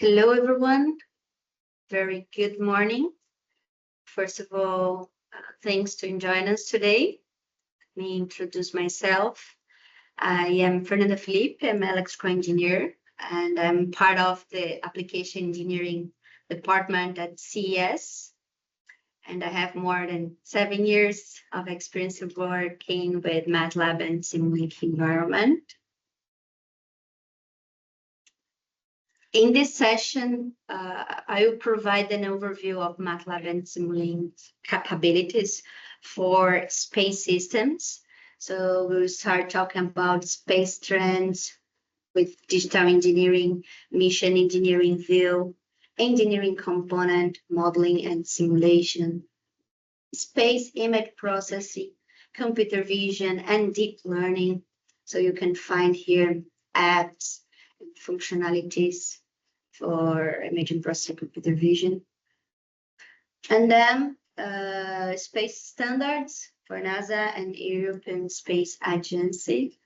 Hello, everyone. Very good morning. First of all, thanks to joining us today. Let me introduce myself. I am Fernanda Filipe. I'm an electrical engineer, and I'm part of the application engineering department at CES. And I have more than 7 years of experience of working with MATLAB and Simulink environment. In this session, I will provide an overview of MATLAB and Simulink capabilities for space systems. So we'll start talking about space trends with digital engineering, mission engineering view, engineering component, modeling and simulation, space image processing, computer vision, and deep learning. So you can find here apps and functionalities for image processing, computer vision. And then space standards for NASA and European Space Agency,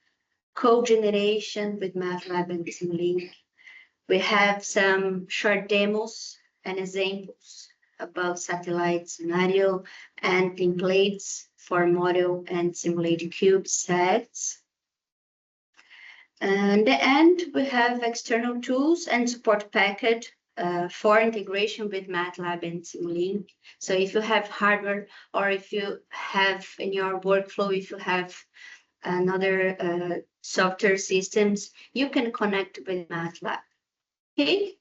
code generation with MATLAB and Simulink. We have some short demos and examples about satellite scenario and templates for model and simulated CubeSats. And at the end, we have external tools and support package for integration with MATLAB and Simulink. So if you have hardware or if you have in your workflow, if you have another software systems, you can connect with MATLAB. Okay,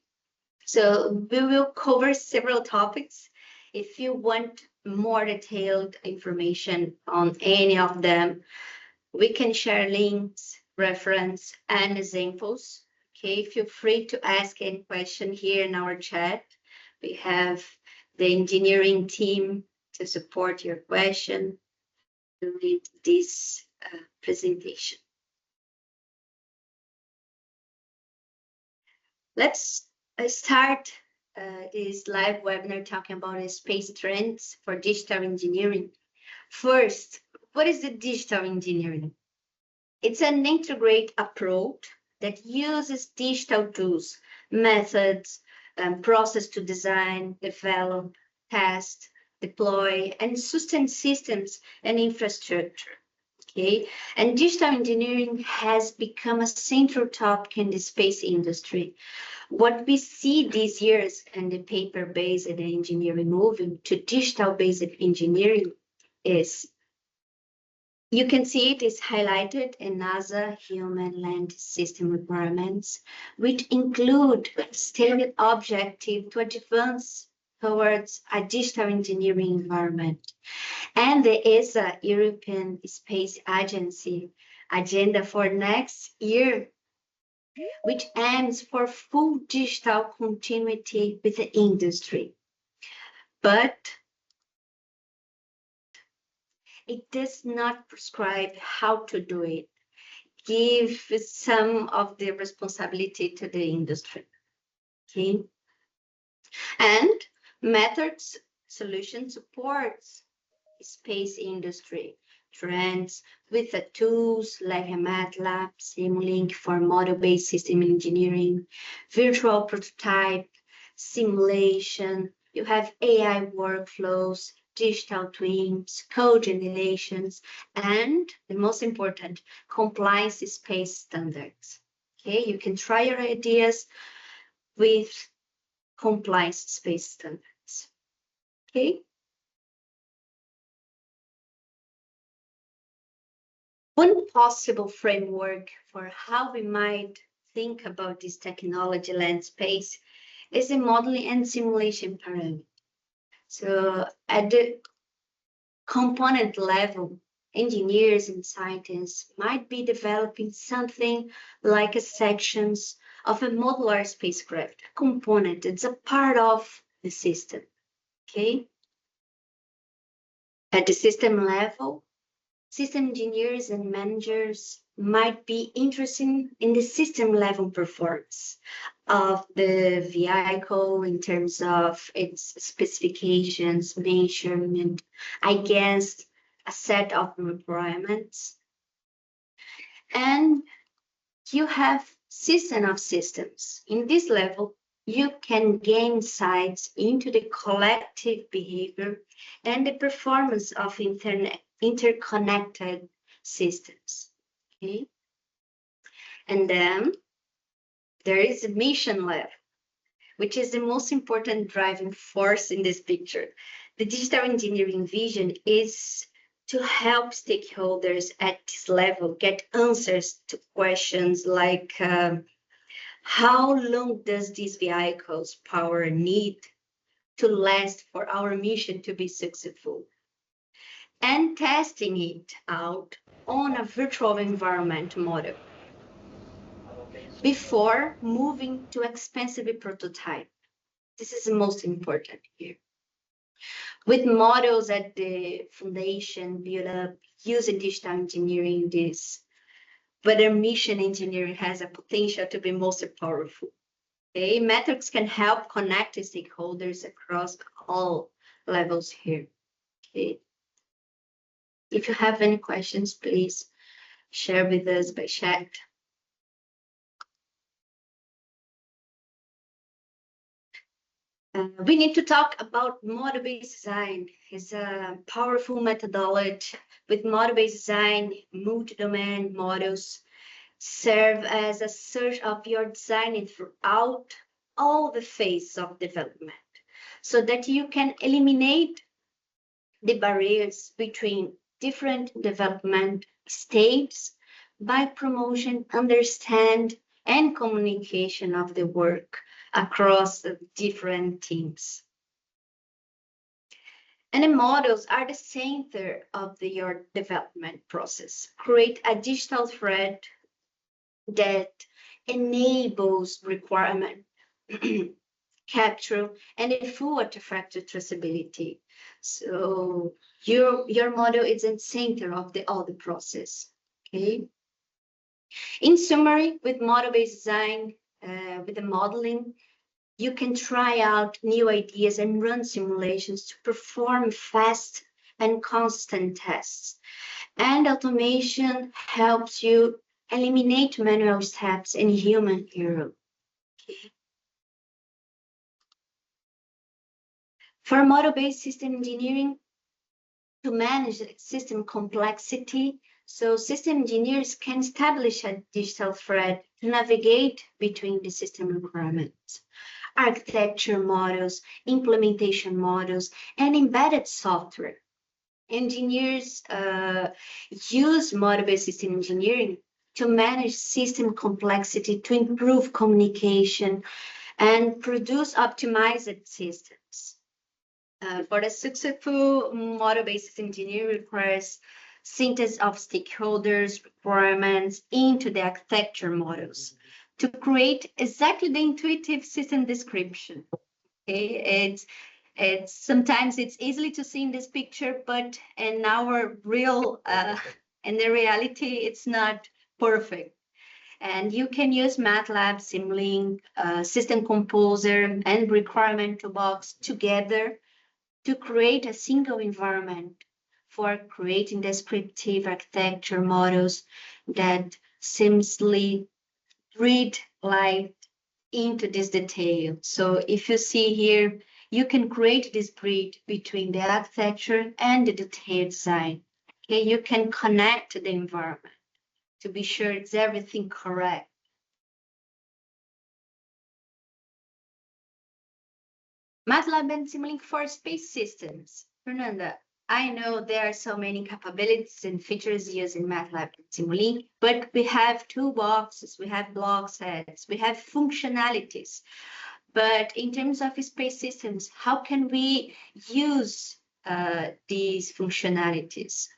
so we will cover several topics. If you want more detailed information on any of them, we can share links, reference, and examples. Okay, feel free to ask any question here in our chat. We have the engineering team to support your question during this presentation. Let's start this live webinar talking about space trends for digital engineering. First, what is the digital engineering? It's an integrated approach that uses digital tools, methods, and process to design, develop, test, deploy, and sustain systems and infrastructure. Okay, and digital engineering has become a central topic in the space industry. What we see these years in the paper-based engineering moving to digital-based engineering is, you can see it is highlighted in NASA human land system requirements, which include stated objective to advance towards a digital engineering environment. And the ESA, European Space Agency, agenda for next year, which aims for full digital continuity with the industry. But it does not prescribe how to do it, give some of the responsibility to the industry. Okay, and methods solution supports space industry trends with the tools like MATLAB, Simulink for model-based system engineering, virtual prototype, simulation. You have AI workflows, digital twins, code generations, and the most important, compliance space standards. Okay, you can try your ideas with compliance space standards. Okay. One possible framework for how we might think about this technology landscape is the modeling and simulation paradigm. So at the component level, engineers and scientists might be developing something like a sections of a modular spacecraft component. It's a part of the system, okay? At the system level, system engineers and managers might be interested in the system level performance of the vehicle in terms of its specifications, measurement, against a set of requirements. And you have system of systems. In this level, you can gain insights into the collective behavior and the performance of interconnected systems. Okay? And then there is a mission level, which is the most important driving force in this picture. The digital engineering vision is to help stakeholders at this level get answers to questions like how long does this vehicle's power need to last for our mission to be successful? And testing it out on a virtual environment model before moving to expensive prototype. This is the most important here. With models at the foundation built up using digital engineering, but their mission engineering has a potential to be most powerful. Okay, metrics can help connect stakeholders across all levels here. Okay. If you have any questions, please share with us by chat. We need to talk about model-based design. It's a powerful methodology. With model-based design, multi-domain models serve as a search of your design throughout all the phases of development, so that you can eliminate the barriers between different development stages by promoting understand and communication of the work across the different teams. And the models are the center of your development process. Create a digital thread that enables requirement capture and a full artifact traceability. So your model is in center of all the process. Okay. In summary, with model-based design, with the modeling, you can try out new ideas and run simulations to perform fast and constant tests. And automation helps you eliminate manual steps and human error. Okay. For model-based system engineering, to manage system complexity, so system engineers can establish a digital thread to navigate between the system requirements, architecture models, implementation models, and embedded software. Engineers use model-based system engineering to manage system complexity, to improve communication, and produce optimized systems. For a successful model-based system engineering requires synthesis of stakeholders' requirements into the architecture models to create exactly the intuitive system description. Okay, sometimes it's easily to see in this picture, but in our real in the reality, it's not perfect. And you can use MATLAB, Simulink, System Composer, and Requirement Toolbox together to create a single environment for creating descriptive architecture models that seamlessly breathe light into this detail. So if you see here, you can create this bridge between the architecture and the detailed design. Okay, you can connect the environment to be sure it's everything correct. MATLAB and Simulink for space systems. Fernanda, I know there are so many capabilities and features used in MATLAB and Simulink, but we have toolboxes, we have block sets, we have functionalities. But in terms of space systems, how can we use these functionalities?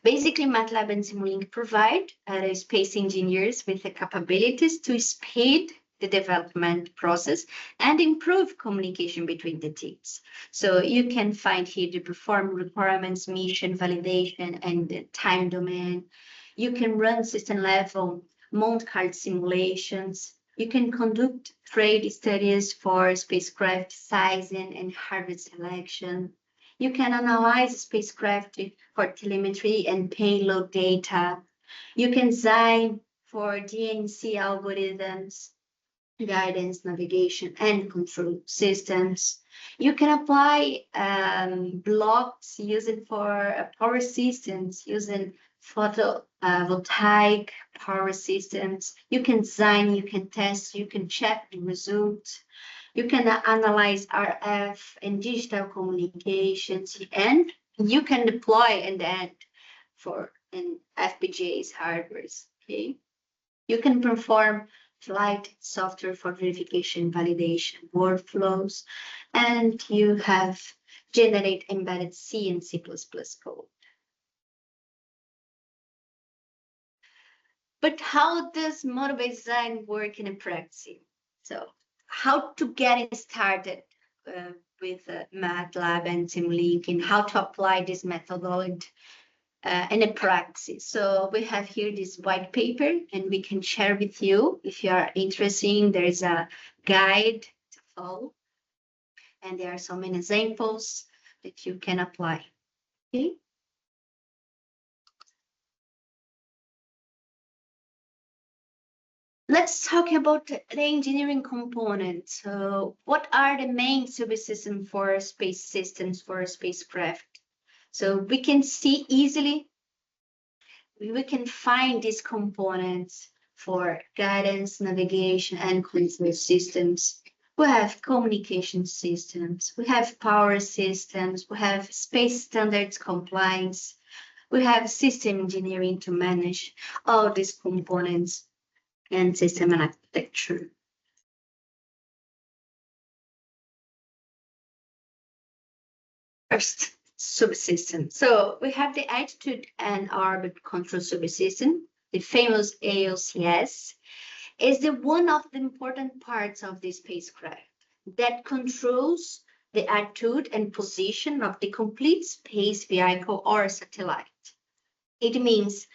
Basically, MATLAB and Simulink provide space engineers with the capabilities to speed the development process and improve communication between the teams. So you can find here the perform requirements, mission validation, and the time domain. You can run system level Monte Carlo simulations. You can conduct trade studies for spacecraft sizing and hardware selection. You can analyze spacecraft for telemetry and payload data. You can design for DNC algorithms. guidance, navigation, and control systems. You can apply blocks using for power systems, using photovoltaic power systems. You can design, you can test, you can check the results. You can analyze RF and digital communications, and you can deploy and end for an FPGA's hardwares. Okay, you can perform flight software for verification, validation, workflows, and you have generate embedded C and C++ code. But how does model-based design work in practice? So how to get started with MATLAB and Simulink, and how to apply this methodology in a practice. So we have here this white paper, and we can share with you if you are interested. There is a guide to follow, and there are so many examples that you can apply. Okay. Let's talk about the engineering components. So what are the main subsystems for space systems for spacecraft? So we can see easily, we can find these components for guidance, navigation, and control systems. We have communication systems, we have power systems, we have space standards compliance, we have system engineering to manage all these components and system and architecture. First, subsystem. So we have the altitude and orbit control subsystem, the famous AOCS, is the one of the important parts of the spacecraft that controls the attitude and position of the complete space vehicle or satellite. It means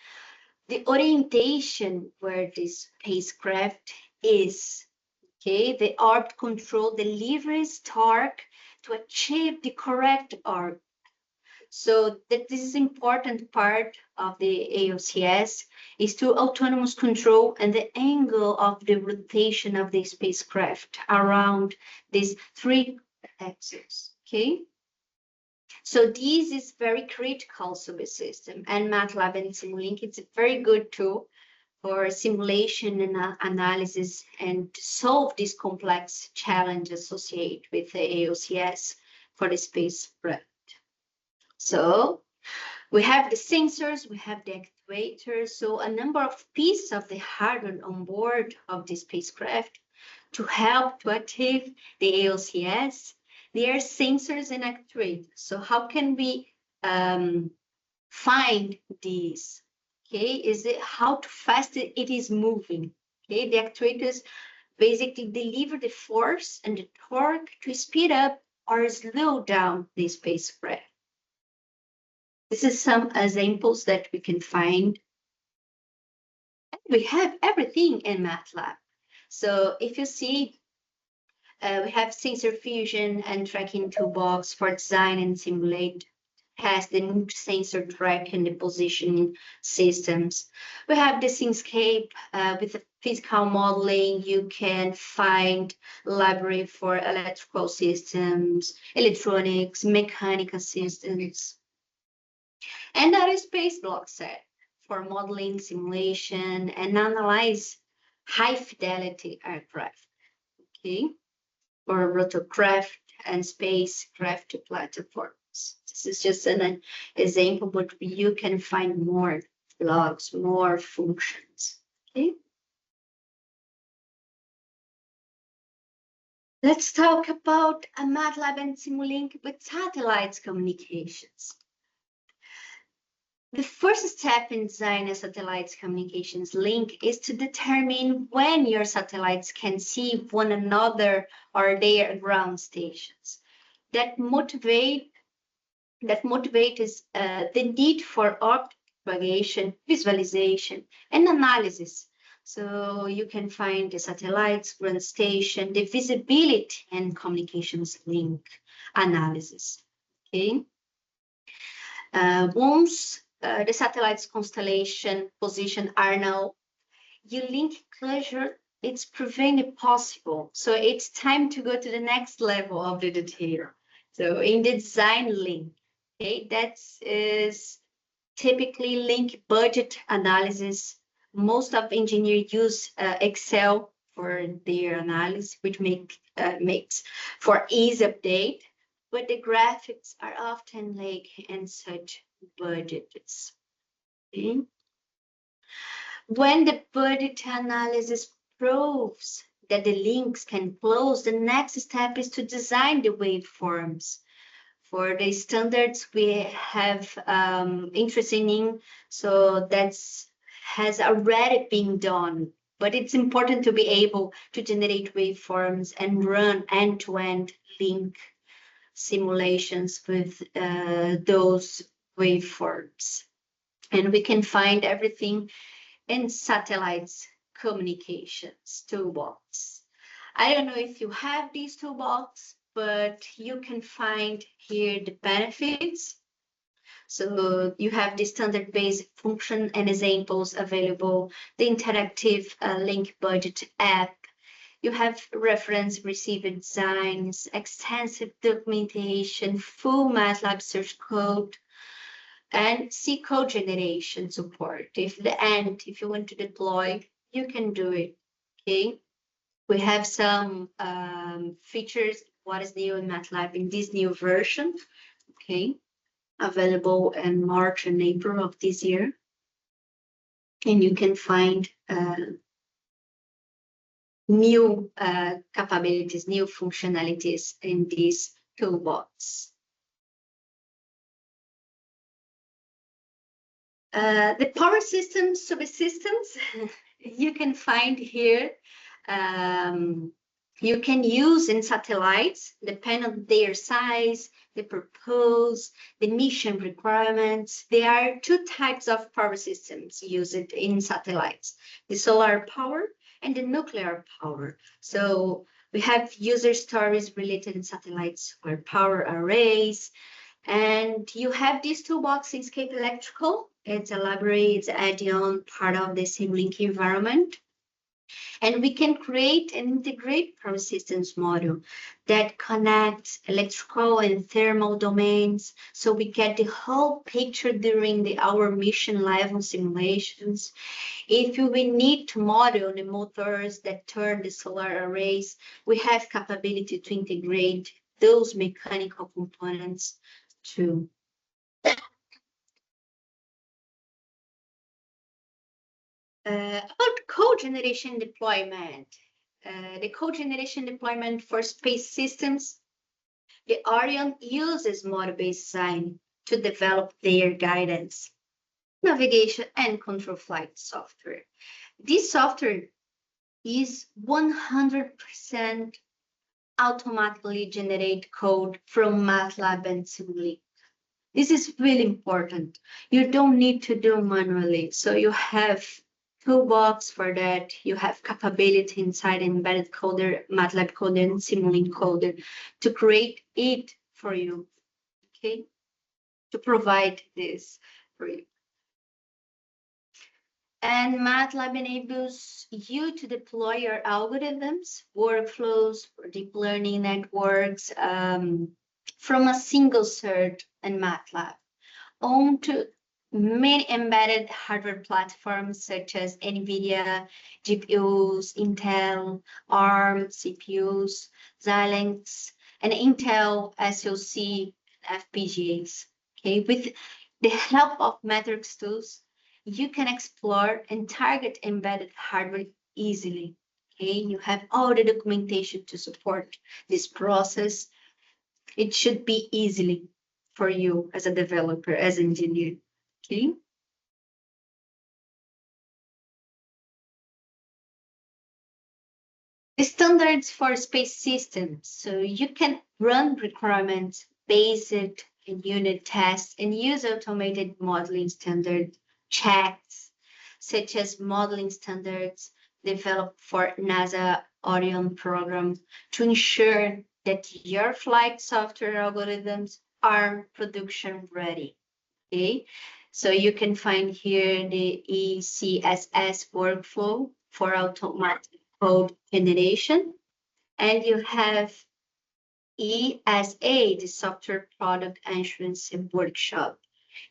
the orientation where the spacecraft is. Okay, the orbit control delivers torque to achieve the correct orbit. So that this is important part of the AOCS is to autonomous control and the angle of the rotation of the spacecraft around these three axes. Okay. So this is very critical subsystem, and MATLAB and Simulink, it's a very good tool for simulation and analysis and to solve this complex challenge associated with the AOCS for the spacecraft. So we have the sensors, we have the actuators, so a number of pieces of the hardware on board of the spacecraft to help to achieve the AOCS. There are sensors and actuators. So how can we find these? Okay, is it how fast it is moving? Okay, the actuators basically deliver the force and the torque to speed up or slow down the spacecraft. This is some examples that we can find. We have everything in MATLAB. So if you see, we have sensor fusion and tracking toolbox for design and simulate, has the multi-sensor track and the positioning systems. We have the Synscape with the physical modeling. You can find library for electrical systems, electronics, mechanical systems. And that is space block set for modeling, simulation, and analyze high fidelity aircraft. Okay, or rotorcraft and spacecraft platforms. This is just an example, but you can find more blocks, more functions. Okay. Let's talk about a MATLAB and Simulink with satellites communications. The first step in designing a satellite communications link is to determine when your satellites can see one another or their ground stations. That motivates the need for orbit propagation, visualization, and analysis. So you can find the satellites, ground station, the visibility and communications link analysis. Okay. Once the satellite's constellation position are known, you link closure it's proving it possible. So it's time to go to the next level of the detail. So in the design link, okay, that is typically link budget analysis. Most of engineers use Excel for their analysis, which makes for easy update, but the graphics are often like in such budgets. Okay? When the budget analysis proves that the links can close, the next step is to design the waveforms. For the standards we have interest in, so that's has already been done. But it's important to be able to generate waveforms and run end-to-end link simulations with those waveforms. And we can find everything in satellites communications toolbox. I don't know if you have these toolbox, but you can find here the benefits. So you have the standard basic function and examples available, the interactive link budget app. You have reference receiver designs, extensive documentation, full MATLAB search code, and C code generation support. If you want to deploy, you can do it. Okay. We have some features, what is new in MATLAB in this new version, okay, available in March and April of this year. And you can find new capabilities, new functionalities in this toolbox. The power systems, subsystems, you can find here. You can use in satellites, depending on their size, the purpose, the mission requirements. There are two types of power systems used in satellites, the solar power and the nuclear power. So we have user stories related in satellites or power arrays. And you have these toolbox in Scape Electrical. It's a library, it's an add-on part of the Simulink environment. And we can create and integrate power systems module that connects electrical and thermal domains. So we get the whole picture during our mission level simulations. If we need to model the motors that turn the solar arrays, we have capability to integrate those mechanical components too. About code generation deployment. The code generation deployment for space systems, the Orion uses model-based design to develop their guidance, navigation, and control flight software. This software is 100% automatically generate code from MATLAB and Simulink. This is really important. You don't need to do manually. So you have toolbox for that. You have capability inside embedded coder, MATLAB coder, and Simulink coder to create it for you, okay? To provide this for you. And MATLAB enables you to deploy your algorithms, workflows, for deep learning networks from a single cert in MATLAB onto many embedded hardware platforms such as NVIDIA, GPUs, Intel, ARM, CPUs, Xilinx, and Intel SoC FPGAs. Okay, with the help of metrics tools, you can explore and target embedded hardware easily. Okay, you have all the documentation to support this process. It should be easily for you as a developer, as an engineer. Okay. The standards for space systems. So you can run requirements based in unit tests and use automated modeling standard checks, such as modeling standards developed for NASA Orion program to ensure that your flight software algorithms are production ready. Okay, so you can find here the AOCS workflow for automatic code generation, and you have ESA, the Software Product Assurance Workshop.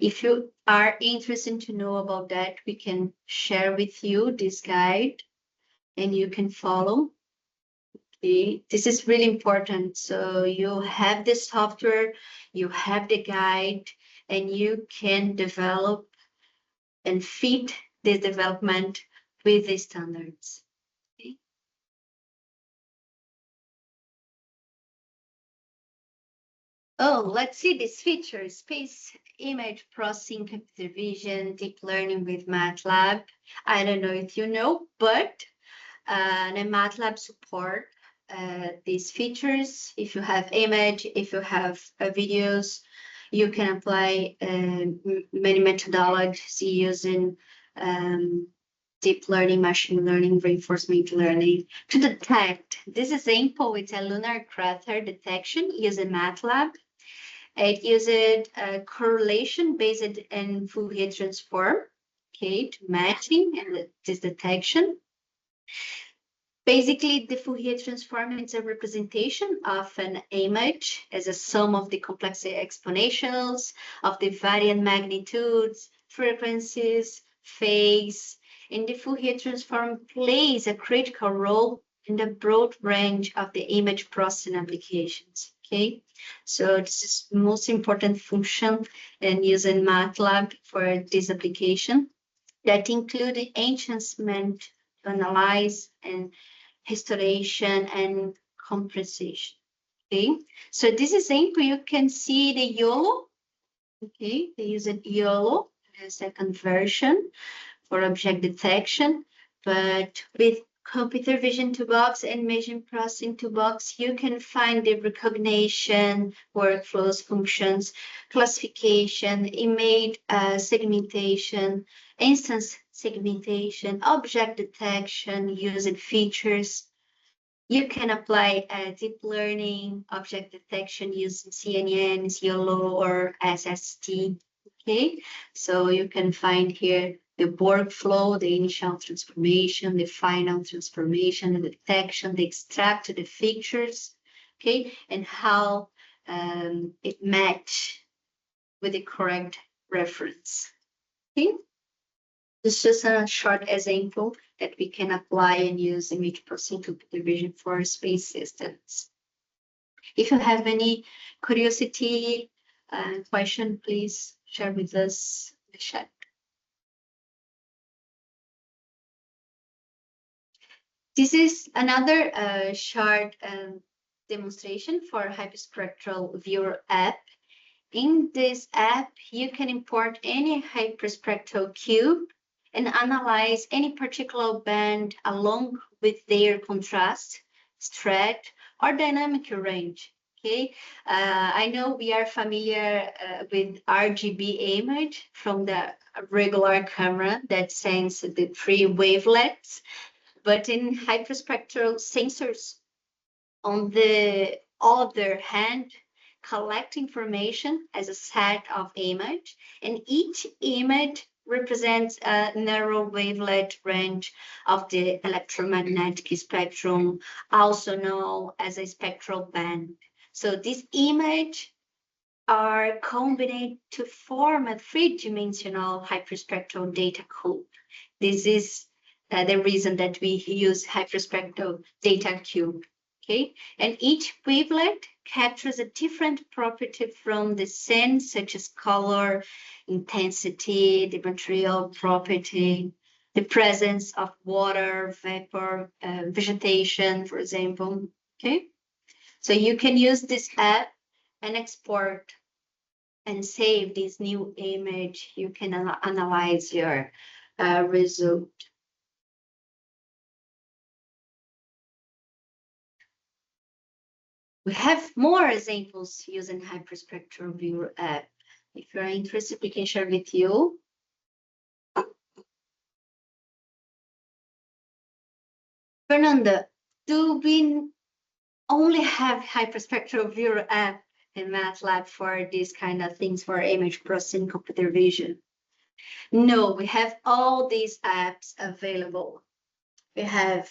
If you are interested to know about that, we can share with you this guide and you can follow. Okay. This is really important. So you have the software, you have the guide, and you can develop and fit this development with the standards. Okay. Oh, let's see this feature: space image processing, computer vision, deep learning with MATLAB. I don't know if you know, but the MATLAB support these features. If you have image, if you have videos, you can apply many methodologies using deep learning, machine learning, reinforcement learning to detect. This example is a lunar crater detection using MATLAB. It uses correlation based in Fourier transform, okay, to matching and this detection. Basically, the Fourier transform is a representation of an image as a sum of the complexity exponentials of the variant magnitudes, frequencies, phase, and the Fourier transform plays a critical role in the broad range of the image processing applications. Okay, so this is the most important function in using MATLAB for this application that include enhancement to analyze and restoration and compensation. Okay, so this example you can see the YOLO. Okay, they use it YOLO as a conversion for object detection, but with computer vision toolbox and image processing toolbox, you can find the recognition, workflows, functions, classification, image segmentation, instance segmentation, object detection using features. You can apply deep learning, object detection using CNNs, YOLO, or SST. Okay, so you can find here the workflow, the initial transformation, the final transformation, the detection, the extract, the features, okay, and how it match with the correct reference. Okay, this is just a short example that we can apply and use image processing computer vision for space systems. If you have any curiosity, question, please share with us in the chat. This is another short demonstration for Hyperspectral Viewer app. In this app, you can import any hyperspectral cube and analyze any particular band along with their contrast, stretch, or dynamic range. Okay, I know we are familiar with RGB image from the regular camera that sends the 3 wavelets. But in hyperspectral sensors, on the other hand, collect information as a set of image, and each image represents a narrow wavelength range of the electromagnetic spectrum, also known as a spectral band. So these images are combined to form a 3-dimensional hyperspectral data cube. This is the reason that we use hyperspectral data cube. Okay, and each wavelet captures a different property from the scene, such as color, intensity, the material property, the presence of water, vapor, vegetation, for example. Okay, so you can use this app and export and save this new image. You can analyze your result. We have more examples using Hyperspectral Viewer app. If you're interested, we can share with you. Fernanda, do we only have Hyperspectral Viewer app in MATLAB for these kind of things for image processing, computer vision? No, we have all these apps available. We have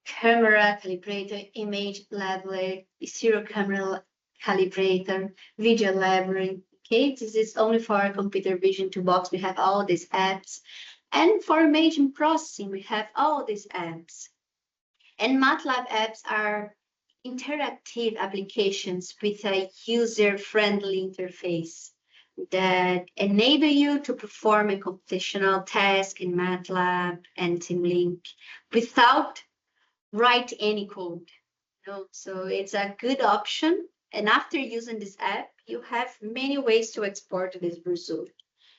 camera calibrator, image leveler, stereo camera calibrator, video library. Okay, this is only for our computer vision toolbox. We have all these apps. And for image processing, we have all these apps. And MATLAB apps are interactive applications with a user-friendly interface that enable you to perform a computational task in MATLAB and Simulink without write any code. So it's a good option. And after using this app, you have many ways to export this result.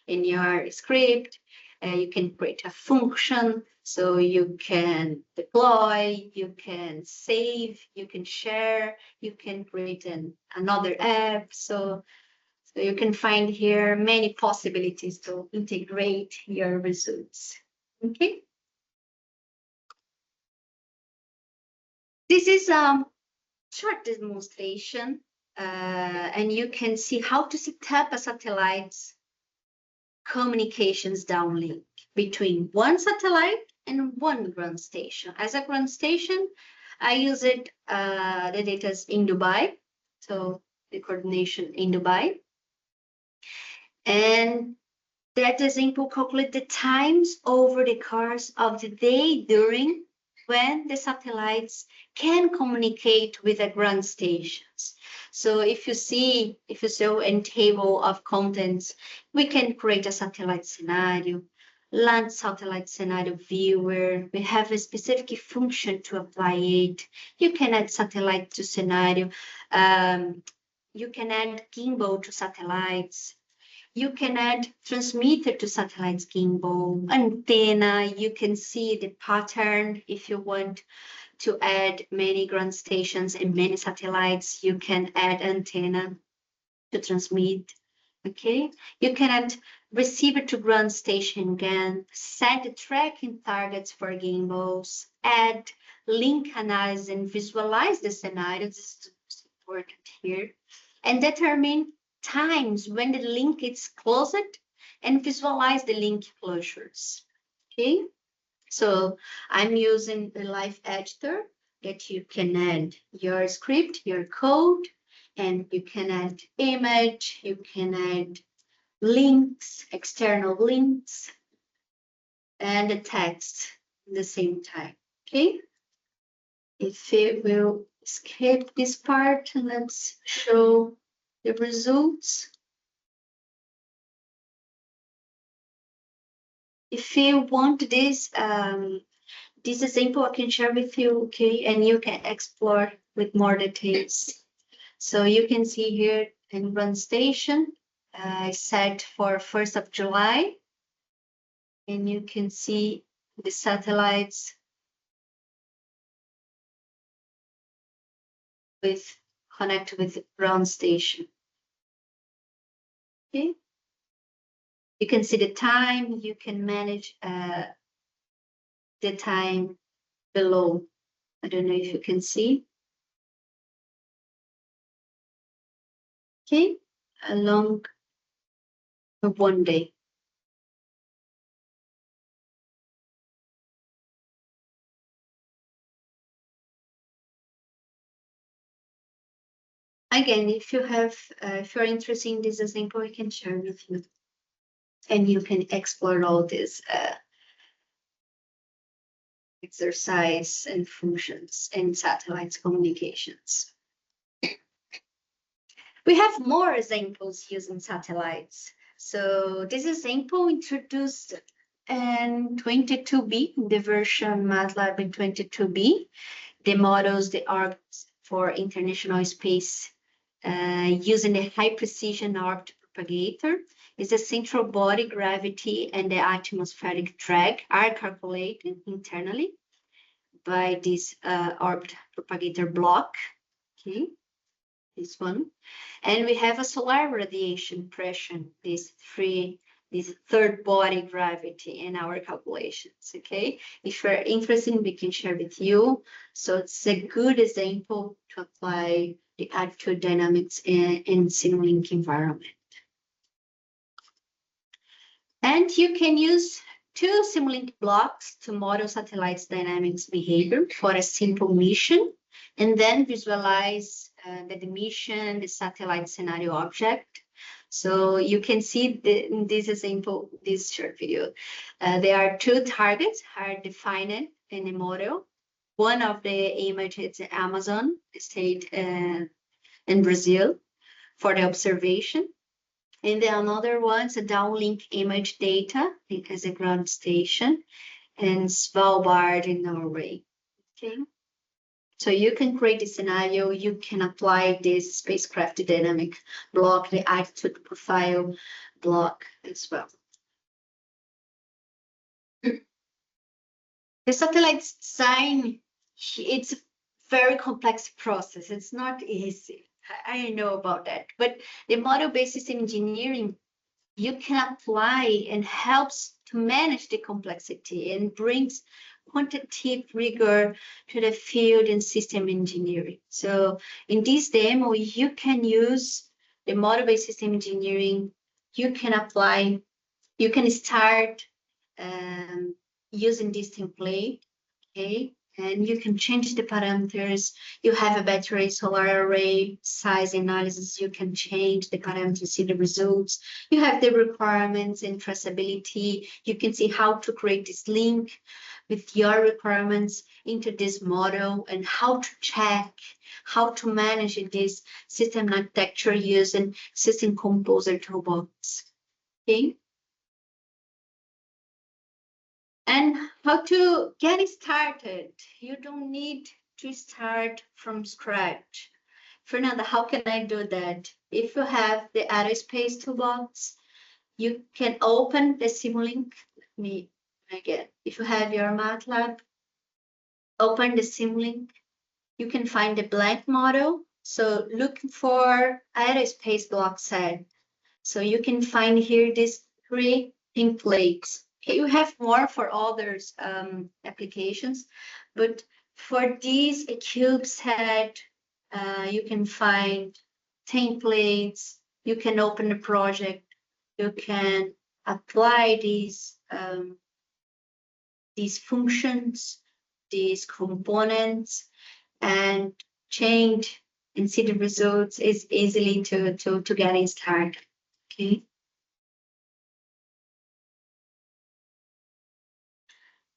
In your script, you can create a function, so you can deploy, you can save, you can share, you can create another app. So you can find here many possibilities to integrate your results. Okay. This is a short demonstration, and you can see how to set up a satellite's communications downlink between one satellite and one ground station. As a ground station, I use it, the data is in Dubai, so the coordination in Dubai. And that example calculate the times over the course of the day during when the satellites can communicate with the ground stations. So if you show in table of contents, we can create a satellite scenario, land satellite scenario viewer. We have a specific function to apply it. You can add satellite to scenario. You can add gimbal to satellites. You can add transmitter to satellites gimbal, antenna. You can see the pattern. If you want to add many ground stations and many satellites, you can add antenna to transmit. Okay, you can add receiver to ground station again, set the tracking targets for gimbals, add link analysis and visualize the scenario. This is important here, and determine times when the link is closed and visualize the link closures. Okay, so I'm using the live editor that you can add your script, your code, and you can add image, you can add links, external links, and the text at the same time. Okay, if we will skip this part, let's show the results. If you want this example, I can share with you, okay, and you can explore with more details. So you can see here in ground station, I set for 1st of July, and you can see the satellites connect with the ground station. Okay, you can see the time. You can manage the time below. I don't know if you can see. Okay, along one day. Again, if you're interested in this example, I can share with you, and you can explore all this exercise and functions and satellites communications. We have more examples using satellites. So this example introduced in 22B, the version MATLAB in 22B, the models, the orbits for international space using the high precision orbit propagator. Is the central body gravity and the atmospheric drag are calculated internally by this orbit propagator block. Okay, this one. And we have a solar radiation pressure, this third body gravity in our calculations. Okay, if you're interested, we can share with you. So it's a good example to apply the actual dynamics in Simulink environment. And you can use two Simulink blocks to model satellites' dynamics behavior for a simple mission, and then visualize the mission, the satellite scenario object. So you can see in this example, this short video, there are two targets are defined in the model. One of the image is Amazon state in Brazil for the observation. And then another one's a downlink image data as a ground station in Svalbard in Norway. Okay. So you can create a scenario, you can apply this spacecraft dynamic block, the altitude profile block as well. The satellite design, it's a very complex process. It's not easy. I know about that. But the model-based system engineering, you can apply and helps to manage the complexity and brings quantitative rigor to the field in system engineering. So in this demo, you can use the model-based system engineering. You can apply, you can start using this template, okay? And you can change the parameters. You have a battery solar array size analysis. You can change the parameters, see the results. You have the requirements and traceability. You can see how to create this link with your requirements into this model and how to check, how to manage this system architecture using System Composer toolbox. Okay. And how to get started. You don't need to start from scratch. Fernanda, how can I do that? If you have the aerospace toolbox, you can open the Simulink. Let me again. If you have your MATLAB, open the Simulink. You can find the blank model. So look for aerospace block set. So you can find here these three templates. Okay, you have more for others applications, but for this CubeSat, you can find templates. You can open the project. You can apply these functions, these components, and change and see the results is easily to getting started. Okay.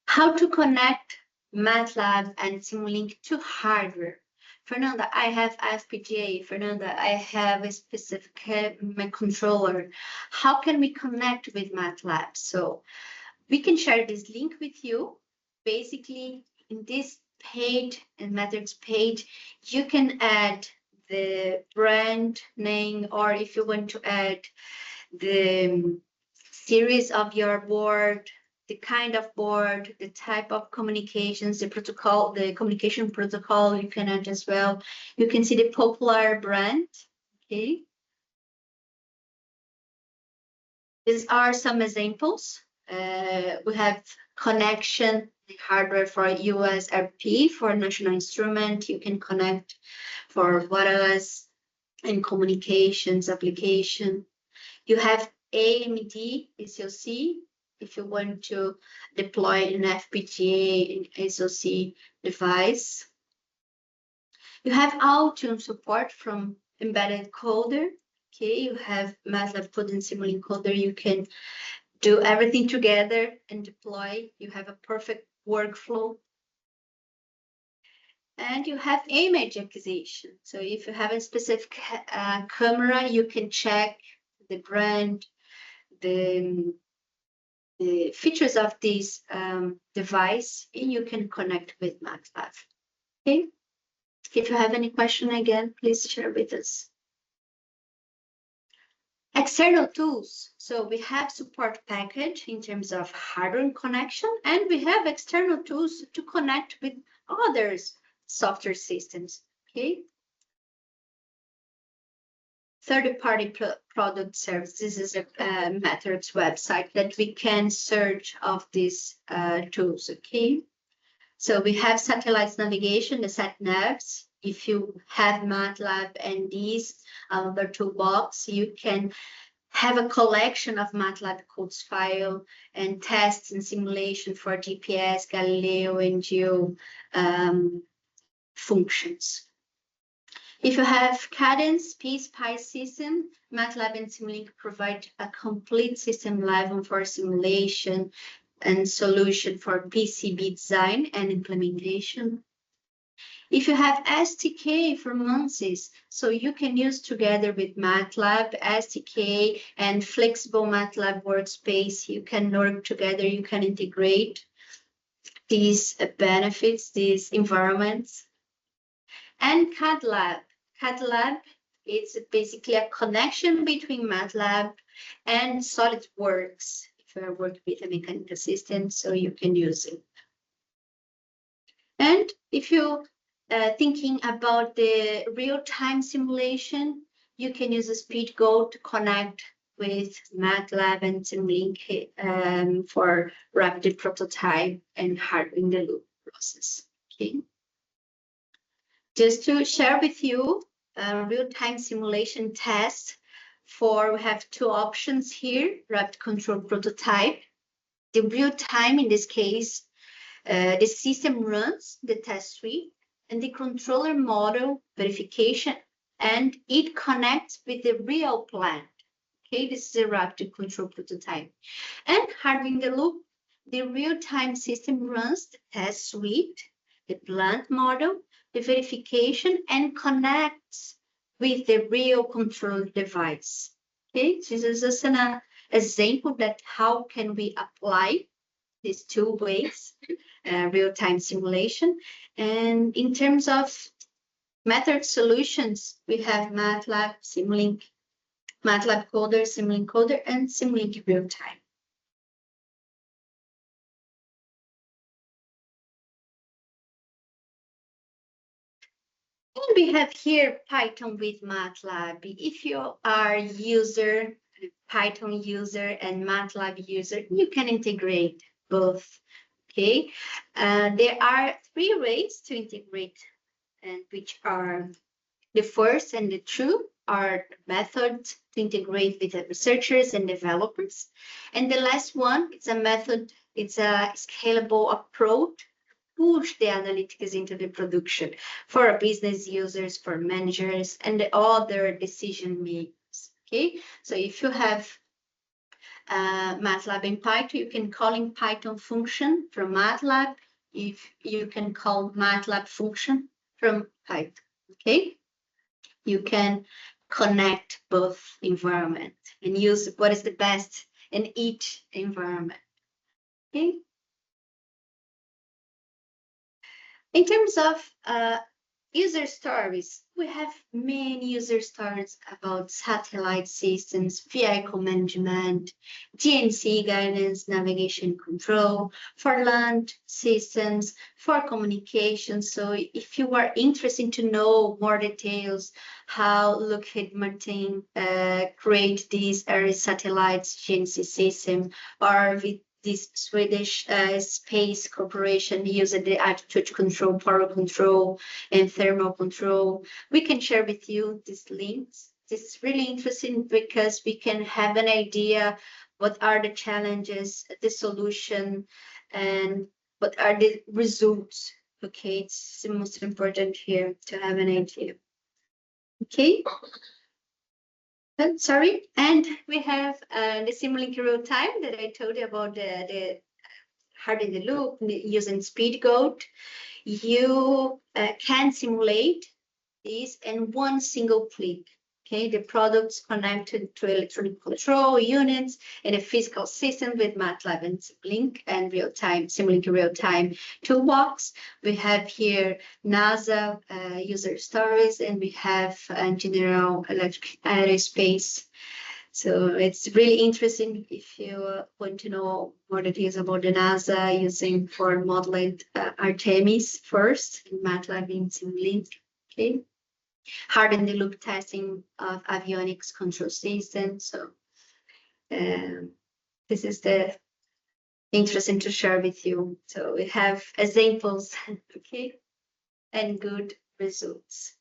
How to connect MATLAB and Simulink to hardware. Fernanda, I have FPGA. Fernanda, I have a specific controller. How can we connect with MATLAB? So we can share this link with you. Basically, in this page and methods page, you can add the brand name, or if you want to add the series of your board, the kind of board, the type of communications, the protocol, the communication protocol you can add as well. You can see the popular brand, okay? These are some examples. We have connection, the hardware for USRP, for National Instrument. You can connect for wireless and communications application. You have AMD SoC, if you want to deploy an FPGA and SoC device. You have Altium support from embedded coder. Okay, you have MATLAB code and Simulink coder. You can do everything together and deploy. You have a perfect workflow. And you have image acquisition. So if you have a specific camera, you can check the brand, the features of this device, and you can connect with MATLAB. Okay. If you have any question again, please share with us. External tools. So we have support package in terms of hardware connection, and we have external tools to connect with others software systems. Okay. Third-party product service. This is a Matrix website that we can search of these tools, okay? So we have satellite navigation, the SatNavs. If you have MATLAB and these other toolbox, you can have a collection of MATLAB codes file and tests and simulation for GPS, Galileo, and Geo functions. If you have Cadence, PSPI system, MATLAB and Simulink provide a complete system level for simulation and solution for PCB design and implementation. If you have SDK for Mansis, so you can use together with MATLAB, SDK, and flexible MATLAB workspace, you can work together, you can integrate these benefits, these environments. And CAD Lab is basically a connection between MATLAB and SolidWorks. If you are working with a mechanical system, so you can use it. And if you thinking about the real-time simulation, you can use a SpeedGo to connect with MATLAB and Simulink for rapid prototype and hardware-in-the-loop process. Okay. Just to share with you real-time simulation test we have two options here, rapid control prototype. The real-time, in this case, the system runs the test suite and the controller model verification, and it connects with the real plant. Okay, this is a rapid control prototype. And hardware in the loop, the real-time system runs the test suite, the plant model, the verification, and connects with the real control device. Okay, this is just an example that how can we apply these two ways, real-time simulation. And in terms of method solutions, we have MATLAB, Simulink, MATLAB Coder, Simulink Coder, and Simulink real-time. And we have here Python with MATLAB. If you are Python user and MATLAB user, you can integrate both. Okay, there are three ways to integrate, and which are the first and the two are methods to integrate with the researchers and developers, and the last one is a method. It's a scalable approach. Push the analytics into the production for business users, for managers, and the other decision makers. Okay, so if you have MATLAB in Python, you can call in Python function from MATLAB. If you can call MATLAB function from Python. Okay, you can connect both environments and use what is the best in each environment. Okay. In terms of user stories, we have many user stories about satellite systems, vehicle management, GNC guidance, navigation control, for land systems, for communication. So if you are interested to know more details, how Lockheed Martin create these air satellites GNC system, or with this Swedish space corporation using the attitude control, power control, and thermal control, we can share with you these links. This is really interesting because we can have an idea what are the challenges, the solution, and what are the results. Okay, it's the most important here to have an idea. Okay. Sorry, and we have the Simulink real time that I told you about the hard in the loop using SpeedGo. You can simulate these in one single click. Okay, the products connected to electronic control units in a physical system with MATLAB and Simulink and real-time Simulink real-time toolbox. We have here NASA user stories, and we have General Electric Aerospace. So it's really interesting if you want to know more details about the NASA using for modeling Artemis first in MATLAB and Simulink. Okay. Hard in the loop testing of avionics control system. So this is the interesting to share with you. So we have examples, okay, and good results.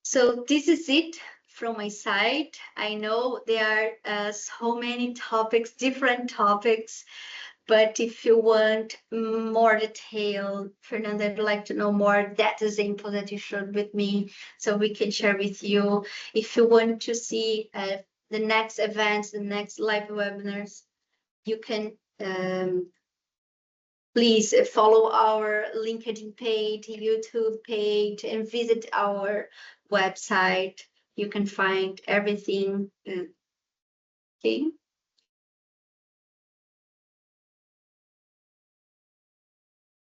So this is it from my side. I know there are so many topics, different topics, but if you want more detail, Fernanda, I'd like to know more that example that you showed with me so we can share with you. If you want to see the next events, the next live webinars, you can please follow our LinkedIn page, YouTube page, and visit our website. You can find everything. Okay.